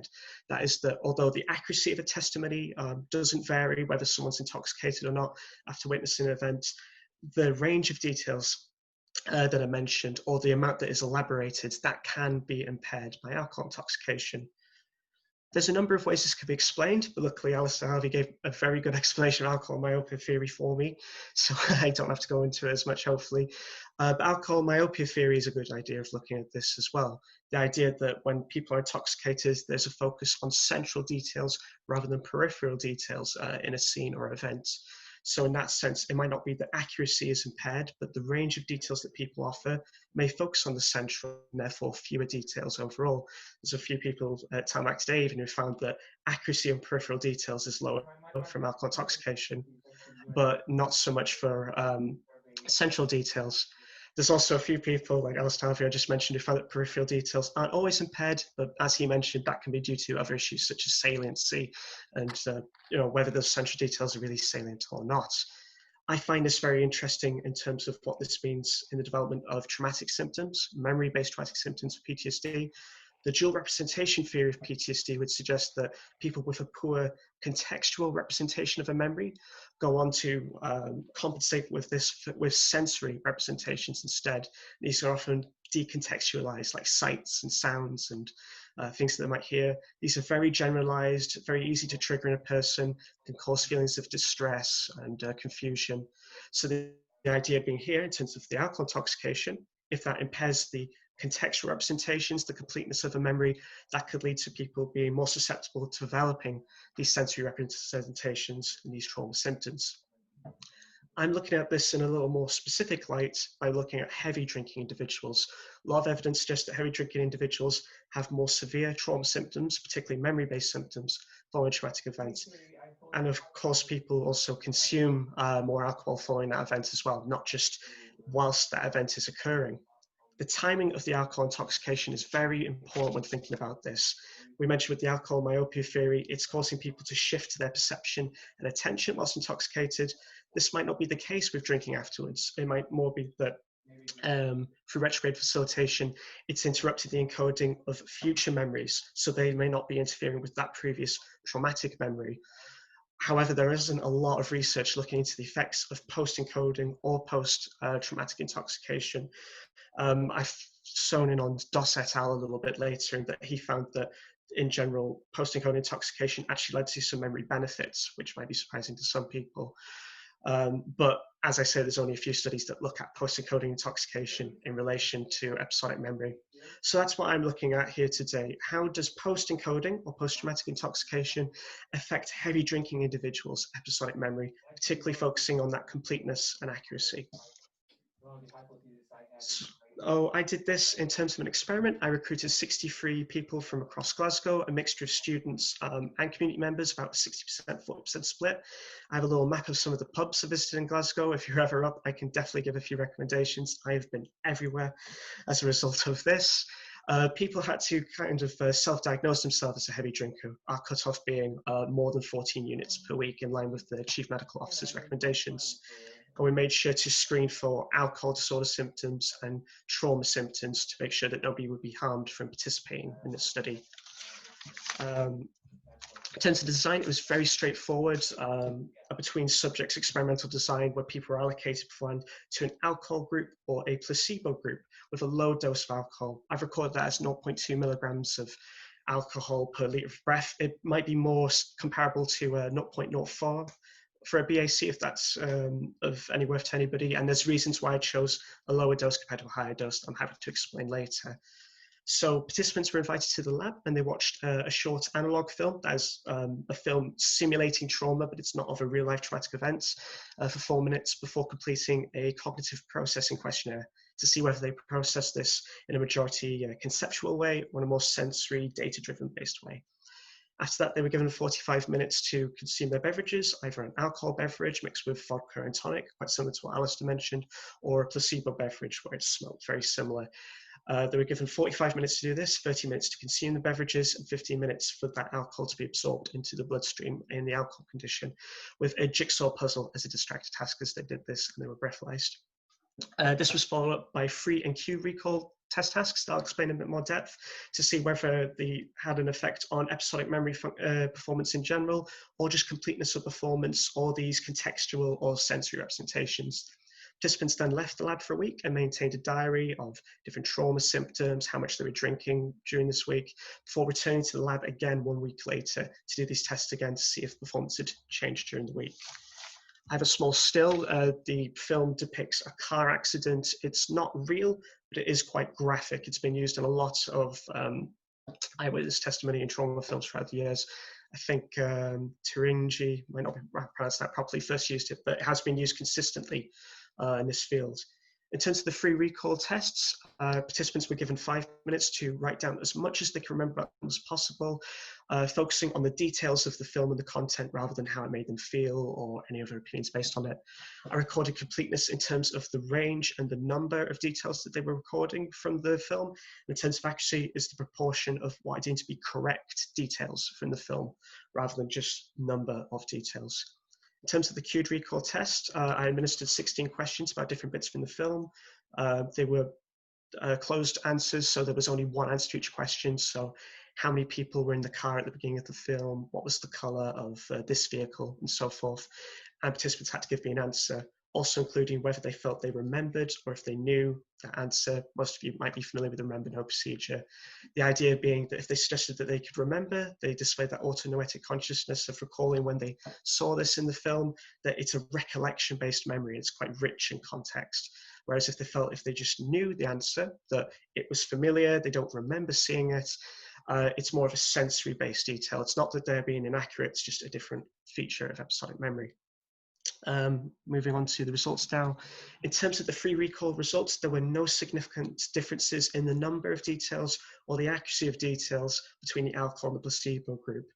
impaired. That is that although the accuracy of a testimony doesn't vary whether someone's intoxicated or not after witnessing an event, the range of details that are mentioned, or the amount that is elaborated, that can be impaired by alcohol intoxication. There's a number of ways this could be explained, but luckily Alistair Harvey gave a very good explanation of alcohol myopia theory for me, so I don't have to go into it as much, hopefully. But alcohol myopia theory is a good idea of looking at this as well. The idea that when people are intoxicated, there's a focus on central details rather than peripheral details in a scene or event. So in that sense, it might not be that accuracy is impaired, but the range of details that people offer may focus on the central and therefore fewer details overall. There's a few people at TARMAC today even who found that accuracy on peripheral details is lower from alcohol intoxication, but not so much for central details. There's also a few people, like Alistair Harvey I just mentioned, who found that peripheral details aren't always impaired, but as he mentioned, that can be due to other issues such as saliency and whether those central details are really salient or not. I find this very interesting in terms of what this means in the development of traumatic symptoms, memory-based traumatic symptoms for PTSD. The dual representation theory of PTSD would suggest that people with a poor contextual representation of a memory go on to compensate with sensory representations instead. These are often decontextualized, like sights and sounds and things that they might hear. These are very generalized, very easy to trigger in a person, can cause feelings of distress and confusion. So the idea being here in terms of the alcohol intoxication, if that impairs the contextual representations, the completeness of a memory, that could lead to people being more susceptible to developing these sensory representations and these trauma symptoms. I'm looking at this in a little more specific light by looking at heavy drinking individuals. A lot of evidence suggests that heavy drinking individuals have more severe trauma symptoms, particularly memory-based symptoms following traumatic events. And of course, people also consume more alcohol following that event as well, not just whilst that event is occurring. The timing of the alcohol intoxication is very important when thinking about this. We mentioned with the alcohol myopia theory, it's causing people to shift their perception and attention whilst intoxicated. This might not be the case with drinking afterwards. It might more be that through retrograde facilitation, it's interrupted the encoding of future memories, so they may not be interfering with that previous traumatic memory. However, there isn't a lot of research looking into the effects of post-encoding or post-traumatic intoxication. I've shown in on Doss et al. A little bit later, and that he found that in general, post-encoding intoxication actually led to some memory benefits, which might be surprising to some people. But as I said, there's only a few studies that look at post-encoding intoxication in relation to episodic memory. So that's what I'm looking at here today. How does post-encoding or post-traumatic intoxication affect heavy drinking individuals' episodic memory, particularly focusing on that completeness and accuracy? So I did this in terms of an experiment. I recruited 63 people from across Glasgow, a mixture of students and community members, about 60%, 40% split. I have a little map of some of the pubs I visited in Glasgow. If you're ever up, I can definitely give a few recommendations. I have been everywhere as a result of this. People had to kind of self-diagnose themselves as a heavy drinker, our cutoff being more than 14 units per week, in line with the Chief Medical Officer's recommendations. And we made sure to screen for alcohol disorder symptoms and trauma symptoms to make sure that nobody would be harmed from participating in this study. In terms of design, it was very straightforward. Between subjects experimental design, where people were allocated beforehand to an alcohol group or a placebo group with a low dose of alcohol. I've recorded that as 0.2 milligrams of alcohol per litre of breath. It might be more comparable to 0.04 for a BAC, if that's of any worth to anybody. And there's reasons why I chose a lower dose compared to a higher dose that I'm happy to explain later. So participants were invited to the lab and they watched a short analog film. That is a film simulating trauma, but it's not of a real life traumatic event, for 4 minutes before completing a cognitive processing questionnaire to see whether they process this in a majority conceptual way or in a more sensory, data-driven based way. After that, they were given 45 minutes to consume their beverages, either an alcohol beverage mixed with vodka and tonic, quite similar to what Alistair mentioned, or a placebo beverage where it smelled very similar. They were given 45 minutes to do this, 30 minutes to consume the beverages, and 15 minutes for that alcohol to be absorbed into the bloodstream in the alcohol condition, with a jigsaw puzzle as a distracted task as they did this, and they were breathalyzed. This was followed up by free and cue recall test tasks that I'll explain in a bit more depth to see whether they had an effect on episodic memory performance in general, or just completeness of performance, or these contextual or sensory representations. Participants then left the lab for a week and maintained a diary of different trauma symptoms, how much they were drinking during this week, before returning to the lab again 1 week later to do these tests again to see if performance had changed during the week. I have a small still. The film depicts a car accident. It's not real, but it is quite graphic. It's been used in a lot of eyewitness testimony and trauma films throughout the years. I think Turingi, might not pronounce that properly, first used it, but it has been used consistently in this field. In terms of the free recall tests, participants were given 5 minutes to write down as much as they can remember as possible, focusing on the details of the film and the content rather than how it made them feel or any other opinions based on it. I recorded completeness in terms of the range and the number of details that they were recording from the film. In terms of accuracy is the proportion of what I deem to be correct details from the film rather than just number of details. In terms of the cued recall test, I administered 16 questions about different bits from the film. They were closed answers, so there was only one answer to each question. So how many people were in the car at the beginning of the film, what was the color of this vehicle, and so forth. And participants had to give me an answer, also including whether they felt they remembered or if they knew that answer. Most of you might be familiar with the remember no procedure. The idea being that if they suggested that they could remember, they displayed that autonoetic consciousness of recalling when they saw this in the film, that it's a recollection-based memory. It's quite rich in context. Whereas if they felt if they just knew the answer, that it was familiar, they don't remember seeing it, it's more of a sensory-based detail. It's not that they're being inaccurate, it's just a different feature of episodic memory. Moving on to the results now. In terms of the free recall results, there were no significant differences in the number of details or the accuracy of details between the alcohol and the placebo group,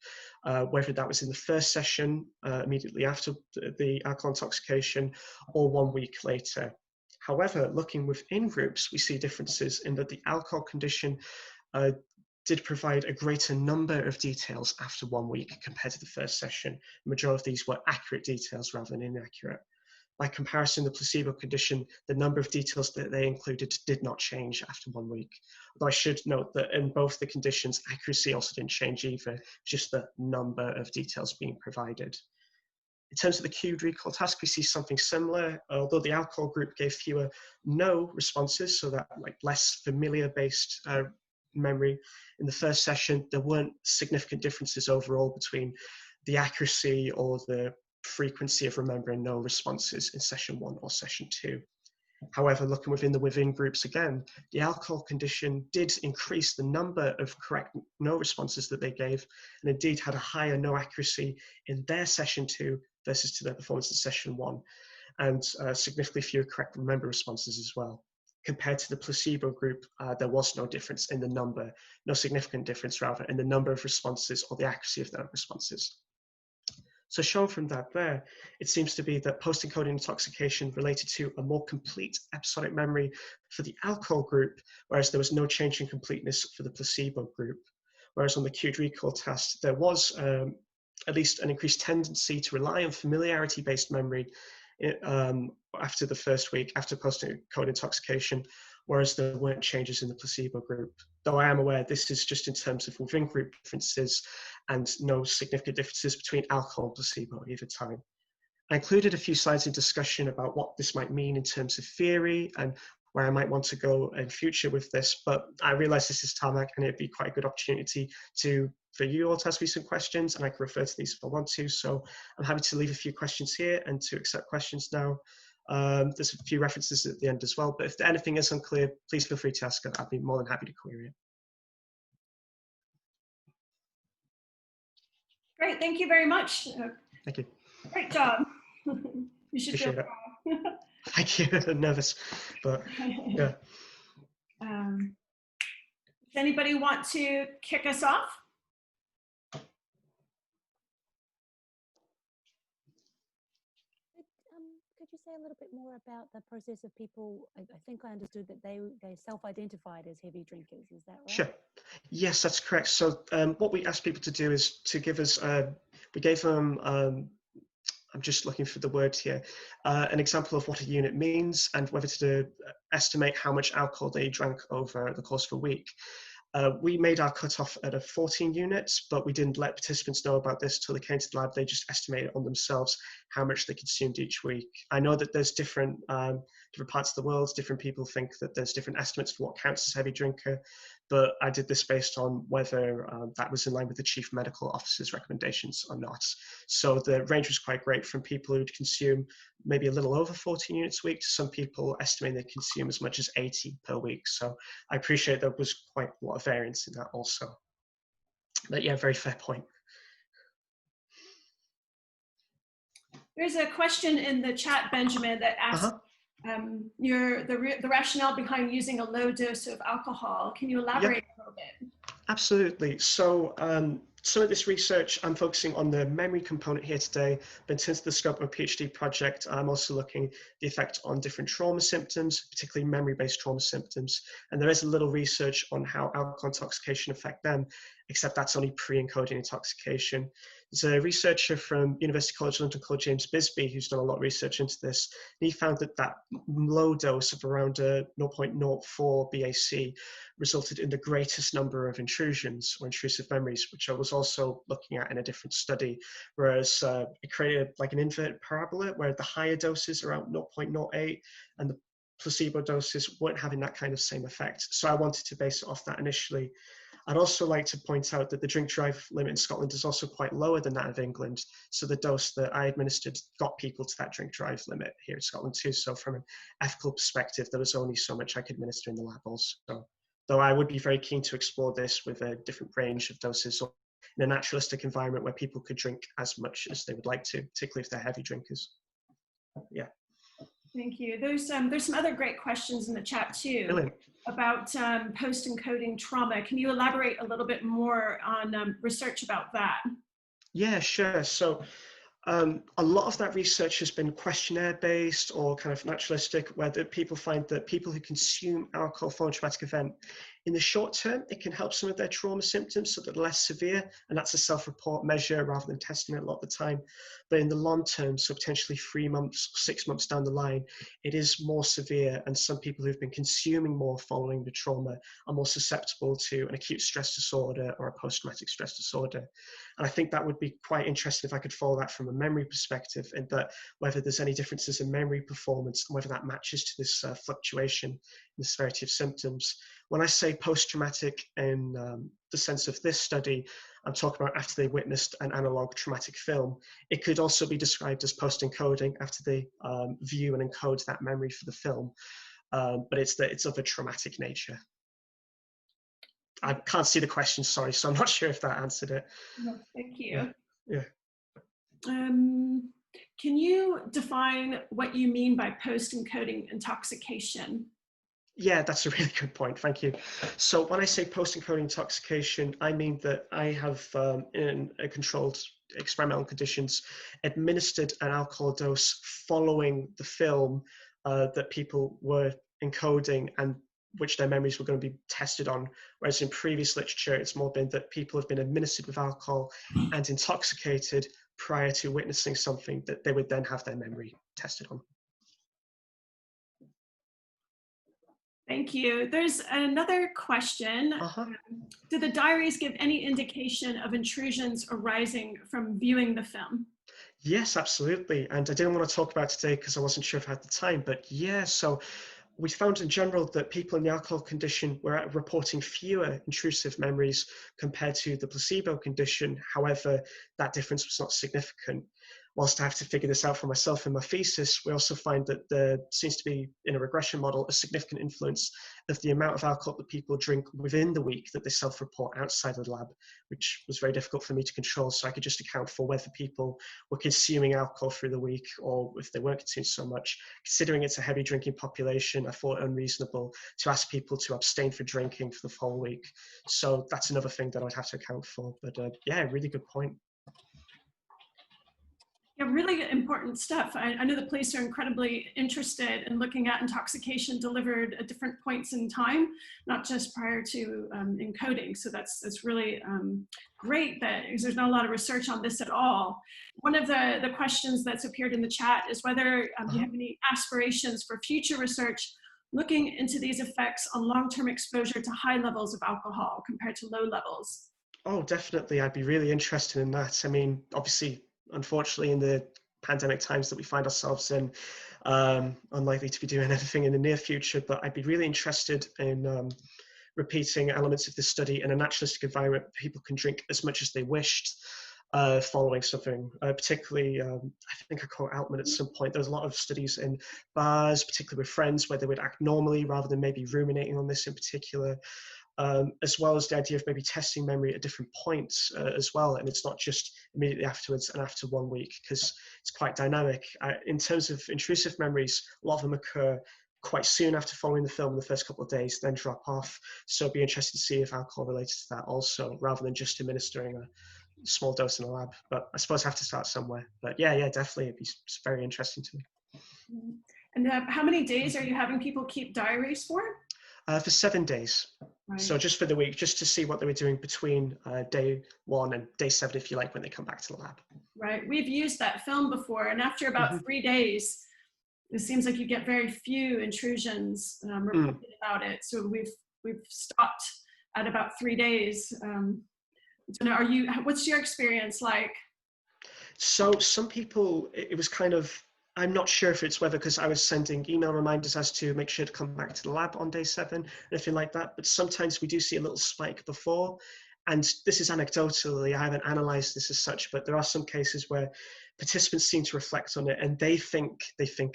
whether that was in the first session immediately after the alcohol intoxication or 1 week later. However, looking within groups, we see differences in that the alcohol condition did provide a greater number of details after 1 week compared to the first session. The majority of these were accurate details rather than inaccurate. By comparison, the placebo condition, the number of details that they included did not change after 1 week. Although I should note that in both the conditions, accuracy also didn't change either, just the number of details being provided. In terms of the cued recall task, we see something similar, although the alcohol group gave fewer no responses, so that like less familiar based memory. In the first session, there weren't significant differences overall between the accuracy or the frequency of remembering no responses in session 1 or session 2. However, looking within groups again, the alcohol condition did increase the number of correct no responses that they gave, and indeed had a higher no accuracy in their session 2 versus to their performance in session 1, and significantly fewer correct remember responses as well. Compared to the placebo group, there was no difference in the number, no significant difference rather, in the number of responses or the accuracy of their responses. So shown from that there, it seems to be that post-encoding intoxication related to a more complete episodic memory for the alcohol group, whereas there was no change in completeness for the placebo group. Whereas on the cued recall test, there was at least an increased tendency to rely on familiarity-based memory after the first week, after post-encoding intoxication, whereas there weren't changes in the placebo group. Though I am aware this is just in terms of within group differences and no significant differences between alcohol and placebo at either time. I included a few slides in discussion about what this might mean in terms of theory and where I might want to go in future with this, but I realize this is TARMAC and it'd be quite a good opportunity for you all to ask me some questions, and I can refer to these if I want to. So I'm happy to leave a few questions here and to accept questions now. There's a few references at the end as well, but if anything is unclear, please feel free to ask. I'd be more than happy to query it. Great, thank you very much. Thank you. Great job. You should feel proud. Thank you. I'm nervous, but yeah. Does anybody want to kick us off? Could you say a little bit more about the process of people? I think I understood that they self-identified as heavy drinkers. Is that right? Sure. Yes, that's correct. So what we asked people to do is to give us, we gave them I'm just looking for the word here, an example of what a unit means and whether to estimate how much alcohol they drank over the course of a week. We made our cutoff at a 14 units, but we didn't let participants know about this till they came to the lab. They just estimated on themselves how much they consumed each week. I know that there's different parts of the world, different people think that there's different estimates for what counts as heavy drinker, but I did this based on whether that was in line with the chief medical officer's recommendations or not. So the range was quite great, from people who'd consume maybe a little over 14 units a week to some people estimating they consume as much as 80 per week. So I appreciate there was quite a lot of variance in that also. But yeah, very fair point. There's a question in the chat, Benjamin, that asks the rationale behind using a low dose of alcohol. Can you elaborate a little bit? Absolutely. So some of this research, I'm focusing on the memory component here today, but in terms of the scope of a PhD project, I'm also looking at the effect on different trauma symptoms, particularly memory-based trauma symptoms. And there is a little research on how alcohol intoxication affect them, except that's only pre-encoding intoxication. There's a researcher from University College London called James Bisbee who's done a lot of research into this. And he found that that low dose of around 0.04 BAC resulted in the greatest number of intrusions or intrusive memories, which I was also looking at in a different study, whereas it created like an inverted parabola where the higher doses around 0.08 and the placebo doses weren't having that kind of same effect. So I wanted to base it off that initially. I'd also like to point out that the drink drive limit in Scotland is also quite lower than that of England. So the dose that I administered got people to that drink drive limit here in Scotland too. So from an ethical perspective, there was only so much I could administer in the lab also. Though I would be very keen to explore this with a different range of doses or in a naturalistic environment where people could drink as much as they would like to, particularly if they're heavy drinkers. Yeah. Thank you. There's some other great questions in the chat too. Brilliant. About post-encoding trauma. Can you elaborate a little bit more on research about that? Yeah, sure. So a lot of that research has been questionnaire-based or kind of naturalistic, where people find that people who consume alcohol following a traumatic event, in the short term, it can help some of their trauma symptoms so that they're less severe, and that's a self-report measure rather than testing it a lot of the time. But in the long term, so potentially 3 months, 6 months down the line, it is more severe, and some people who've been consuming more following the trauma are more susceptible to an acute stress disorder or a post-traumatic stress disorder. And I think that would be quite interesting if I could follow that from a memory perspective, and that whether there's any differences in memory performance and whether that matches to this fluctuation in the severity of symptoms. When I say post-traumatic in the sense of this study, I'm talking about after they witnessed an analogue traumatic film. It could also be described as post-encoding after they view and encode that memory for the film, but it's of a traumatic nature. I can't see the question, sorry, so I'm not sure if that answered it. No, thank you. Yeah. Can you define what you mean by post-encoding intoxication? Yeah, that's a really good point. Thank you. So when I say post-encoding intoxication, I mean that I have, in a controlled experimental conditions, administered an alcohol dose following the film that people were encoding and which their memories were going to be tested on. Whereas in previous literature, it's more been that people have been administered with alcohol and intoxicated prior to witnessing something that they would then have their memory tested on. Thank you. There's another question. Do the diaries give any indication of intrusions arising from viewing the film? Yes, absolutely. And I didn't want to talk about it today because I wasn't sure if I had the time, but yeah, so we found in general that people in the alcohol condition were reporting fewer intrusive memories compared to the placebo condition. However, that difference was not significant. Whilst I have to figure this out for myself in my thesis, we also find that there seems to be, in a regression model, a significant influence of the amount of alcohol that people drink within the week that they self-report outside of the lab, which was very difficult for me to control. So I could just account for whether people were consuming alcohol through the week or if they weren't consuming so much. Considering it's a heavy drinking population, I thought it unreasonable to ask people to abstain from drinking for the whole week. So that's another thing that I'd have to account for. But yeah, really good point. Yeah, really important stuff. I know the police are incredibly interested in looking at intoxication delivered at different points in time, not just prior to encoding. So that's really great that, because there's not a lot of research on this at all. One of the questions that's appeared in the chat is whether you have any aspirations for future research looking into these effects on long-term exposure to high levels of alcohol compared to low levels. Oh, definitely. I'd be really interested in that. I mean, obviously, unfortunately, in the pandemic times that we find ourselves in, unlikely to be doing anything in the near future, but I'd be really interested in repeating elements of this study in a naturalistic environment where people can drink as much as they wished, following something. Particularly, I think I caught Altman at some point. There's a lot of studies in bars, particularly with friends, where they would act normally rather than maybe ruminating on this in particular. As well as the idea of maybe testing memory at different points as well. And it's not just immediately afterwards and after 1 week, because it's quite dynamic. In terms of intrusive memories, a lot of them occur quite soon after following the film in the first couple of days, then drop off. So it'd be interesting to see if alcohol related to that also, rather than just administering a small dose in a lab. But I suppose I have to start somewhere. But yeah, definitely. It'd be very interesting to me. And how many days are you having people keep diaries for? For 7 days. Right. So just for the week, just to see what they were doing between day 1 and day 7, if you like, when they come back to the lab. Right. We've used that film before, and after about 3 days, it seems like you get very few intrusions reported about it. So we've stopped at about 3 days. What's your experience like? So some people, it was kind of, I'm not sure if it's whether because I was sending email reminders as to make sure to come back to the lab on day 7, anything like that. But sometimes we do see a little spike before. And this is anecdotally, I haven't analyzed this as such, but there are some cases where participants seem to reflect on it and they think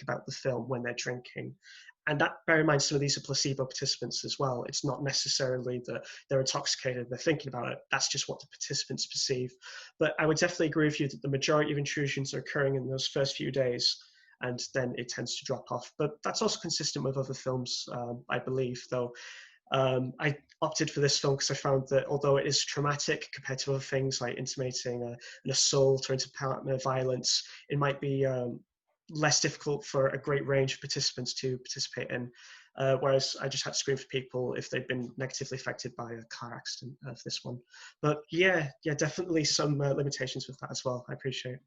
about the film when they're drinking. And that, bear in mind, some of these are placebo participants as well. It's not necessarily that they're intoxicated, they're thinking about it. That's just what the participants perceive. But I would definitely agree with you that the majority of intrusions are occurring in those first few days, and then it tends to drop off. But that's also consistent with other films, I believe, though. I opted for this film because I found that although it is traumatic compared to other things like intimating an assault or inter-partner violence, it might be less difficult for a great range of participants to participate in. Whereas I just had to screen for people if they've been negatively affected by a car accident of this one. But yeah, definitely some limitations with that as well. I appreciate it.